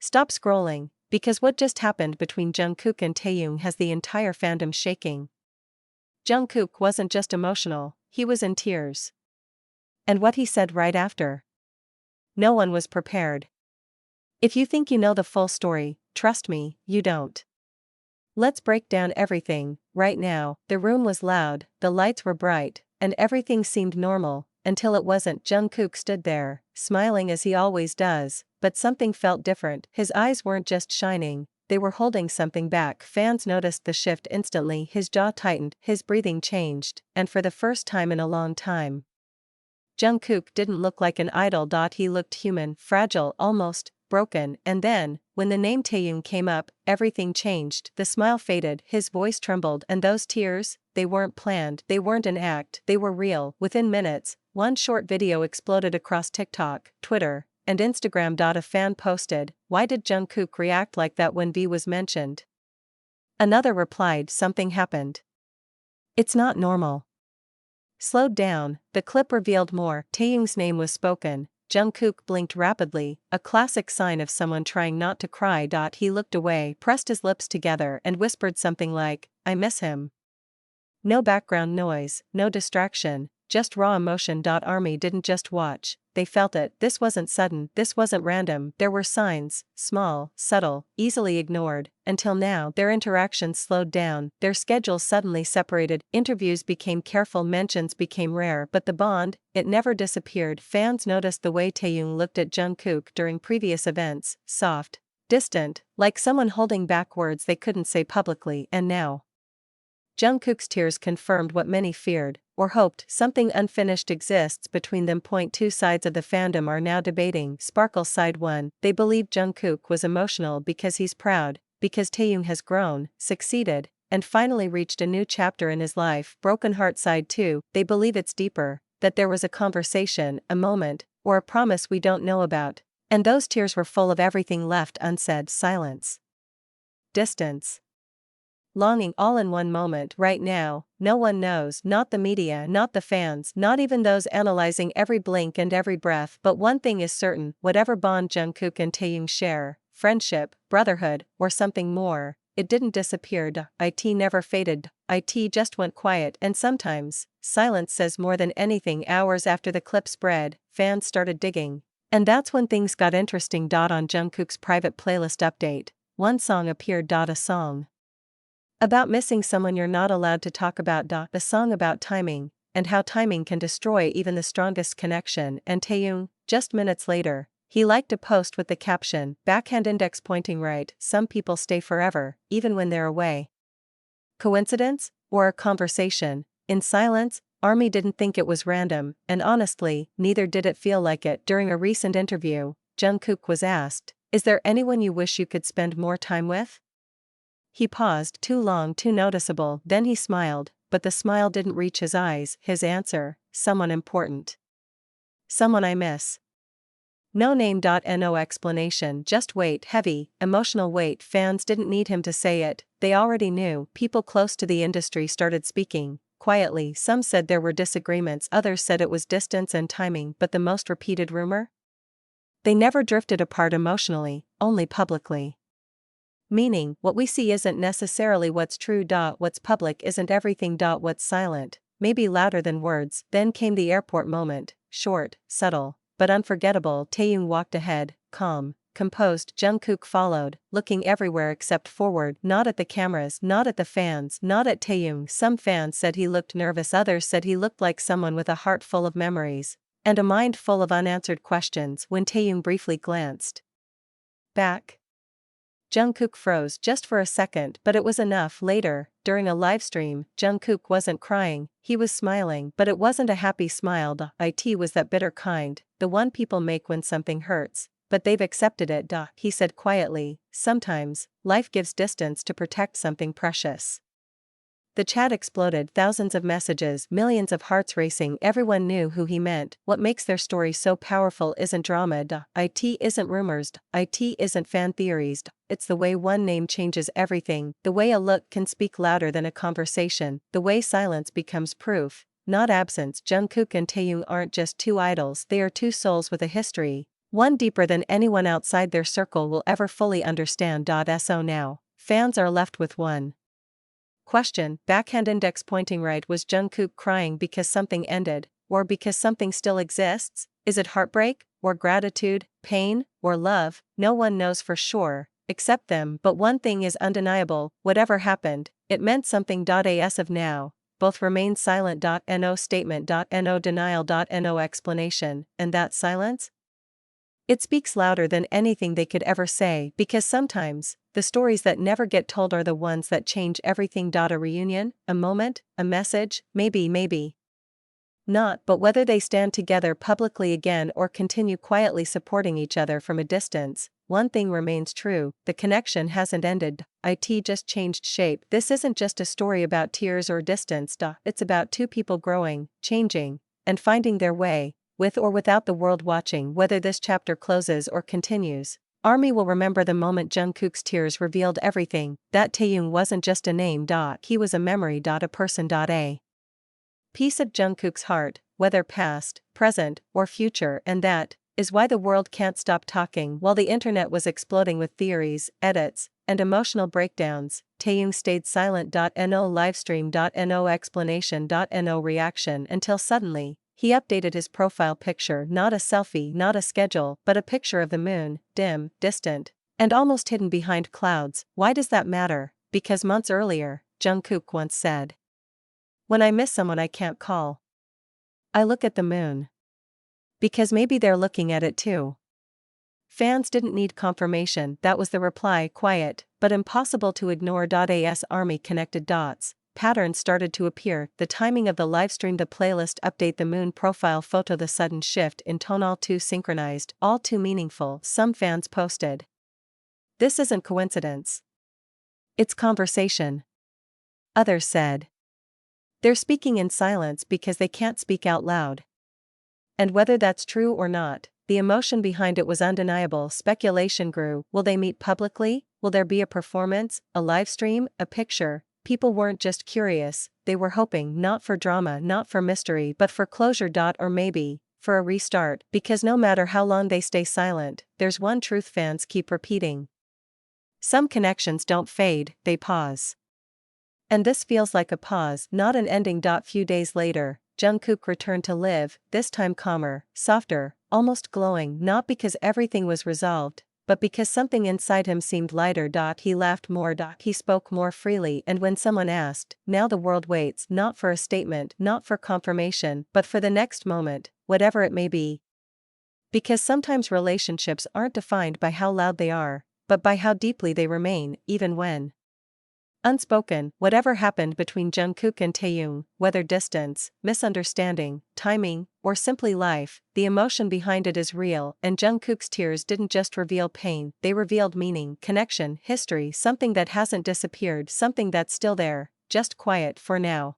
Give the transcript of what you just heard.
Stop scrolling, because what just happened between Jungkook and Taehyung has the entire fandom shaking. Jungkook wasn't just emotional, he was in tears. And what he said right after. No one was prepared. If you think you know the full story, trust me, you don't. Let's break down everything. Right now, the room was loud, the lights were bright, and everything seemed normal, until it wasn't. Jungkook stood there, smiling as he always does, but something felt different. His eyes weren't just shining, they were holding something back. Fans noticed the shift instantly. His jaw tightened, his breathing changed, and for the first time in a long time, Jungkook didn't look like an idol. He looked human, fragile, almost broken. And then, when the name Taehyung came up, everything changed. The smile faded, his voice trembled, and those tears, they weren't planned, they weren't an act, they were real. Within minutes, one short video exploded across TikTok, Twitter, and Instagram. A fan posted, "Why did Jungkook react like that when V was mentioned?" Another replied, "Something happened. It's not normal." Slowed down, the clip revealed more. Taehyung's name was spoken. Jungkook blinked rapidly, a classic sign of someone trying not to cry. He looked away, pressed his lips together, and whispered something like, "I miss him." No background noise, no distraction, just raw emotion. Army didn't just watch, they felt it. This wasn't sudden, this wasn't random. There were signs, small, subtle, easily ignored. Until now, their interactions slowed down, their schedules suddenly separated, interviews became careful, mentions became rare, but the bond, it never disappeared. Fans noticed the way Taehyung looked at Jungkook during previous events, soft, distant, like someone holding back words they couldn't say publicly. And now, Jungkook's tears confirmed what many feared, or hoped. Something unfinished exists between them. Two sides of the fandom are now debating. Sparkle side 1, they believe Jungkook was emotional because he's proud, because Taehyung has grown, succeeded, and finally reached a new chapter in his life. Broken heart side 2, they believe it's deeper, that there was a conversation, a moment, or a promise we don't know about, and those tears were full of everything left unsaid: silence, distance, longing, all in one moment. Right now, no one knows, not the media, not the fans, not even those analyzing every blink and every breath. But one thing is certain, whatever bond Jungkook and Taehyung share, friendship, brotherhood, or something more, it didn't disappear. It never faded. It just went quiet. And sometimes, silence says more than anything. Hours after the clip spread, fans started digging. And that's when things got interesting. On Jungkook's private playlist update, one song appeared. A song about missing someone you're not allowed to talk about. The song about timing, and how timing can destroy even the strongest connection. And Taehyung, just minutes later, he liked a post with the caption, backhand index pointing right, "Some people stay forever, even when they're away." Coincidence? Or a conversation? In silence, ARMY didn't think it was random, and honestly, neither did it feel like it. During a recent interview, Jungkook was asked, "Is there anyone you wish you could spend more time with?" He paused, too long, too noticeable, then he smiled, but the smile didn't reach his eyes. His answer, "Someone important. Someone I miss." No name. No explanation, just weight, heavy, emotional weight. Fans didn't need him to say it, they already knew. People close to the industry started speaking, quietly. Some said there were disagreements, others said it was distance and timing. But the most repeated rumor? They never drifted apart emotionally, only publicly. Meaning, what we see isn't necessarily what's true. What's public isn't everything. What's silent, maybe louder than words. Then came the airport moment, short, subtle, but unforgettable. Taehyung walked ahead, calm, composed. Jungkook followed, looking everywhere except forward, not at the cameras, not at the fans, not at Taehyung. Some fans said he looked nervous, others said he looked like someone with a heart full of memories, and a mind full of unanswered questions. When Taehyung briefly glanced back, Jungkook froze just for a second, but it was enough. Later, during a livestream, Jungkook wasn't crying, he was smiling, but it wasn't a happy smile. It was that bitter kind, the one people make when something hurts, but they've accepted it. He said quietly, "Sometimes, life gives distance to protect something precious." The chat exploded, thousands of messages, millions of hearts racing. Everyone knew who he meant. What makes their story so powerful isn't drama. It isn't rumors. It isn't fan theories. It's the way one name changes everything. The way a look can speak louder than a conversation. The way silence becomes proof, not absence. Jungkook and Taehyung aren't just two idols, they are two souls with a history, One deeper than anyone outside their circle will ever fully understand. So now, fans are left with one question, backhand index pointing right. Was Jungkook crying because something ended, or because something still exists? Is it heartbreak, or gratitude, pain, or love? No one knows for sure, except them, but one thing is undeniable: whatever happened, it meant something. As of now, both remain silent. No statement. No denial. No explanation, and that silence? It speaks louder than anything they could ever say, because sometimes, the stories that never get told are the ones that change everything. A reunion, a moment, a message, maybe not, but whether they stand together publicly again or continue quietly supporting each other from a distance, one thing remains true: the connection hasn't ended. It just changed shape. This isn't just a story about tears or distance. It's about two people growing, changing, and finding their way, with or without the world watching. Whether this chapter closes or continues, ARMY will remember the moment Jungkook's tears revealed everything: that Taehyung wasn't just a name. He was a memory. A person. A piece of Jungkook's heart, whether past, present, or future, and that is why the world can't stop talking. While the internet was exploding with theories, edits, and emotional breakdowns, Taehyung stayed silent. No livestream. No explanation. No reaction, until suddenly, he updated his profile picture. Not a selfie, not a schedule, but a picture of the moon, dim, distant, and almost hidden behind clouds. Why does that matter? Because months earlier, Jungkook once said, "When I miss someone I can't call, I look at the moon. Because maybe they're looking at it too." Fans didn't need confirmation. That was the reply, quiet, but impossible to ignore. As ARMY connected dots, patterns started to appear: the timing of the livestream, the playlist update, the moon profile photo, the sudden shift in tone, all too synchronized, all too meaningful. Some fans posted, "This isn't coincidence. It's conversation." Others said, "They're speaking in silence because they can't speak out loud." And whether that's true or not, the emotion behind it was undeniable. Speculation grew: will they meet publicly? Will there be a performance, a live stream, a picture? People weren't just curious, they were hoping, not for drama, not for mystery, but for closure. Or maybe, for a restart, because no matter how long they stay silent, there's one truth fans keep repeating: some connections don't fade, they pause. And this feels like a pause, not an ending. Few days later, Jungkook returned to live, this time calmer, softer, almost glowing, not because everything was resolved, but because something inside him seemed lighter. He laughed more. He spoke more freely, and when someone asked, now the world waits, not for a statement, not for confirmation, but for the next moment, whatever it may be. Because sometimes relationships aren't defined by how loud they are, but by how deeply they remain, even when unspoken. Whatever happened between Jungkook and Taehyung, whether distance, misunderstanding, timing, or simply life, the emotion behind it is real, and Jungkook's tears didn't just reveal pain, they revealed meaning, connection, history, something that hasn't disappeared, something that's still there, just quiet for now.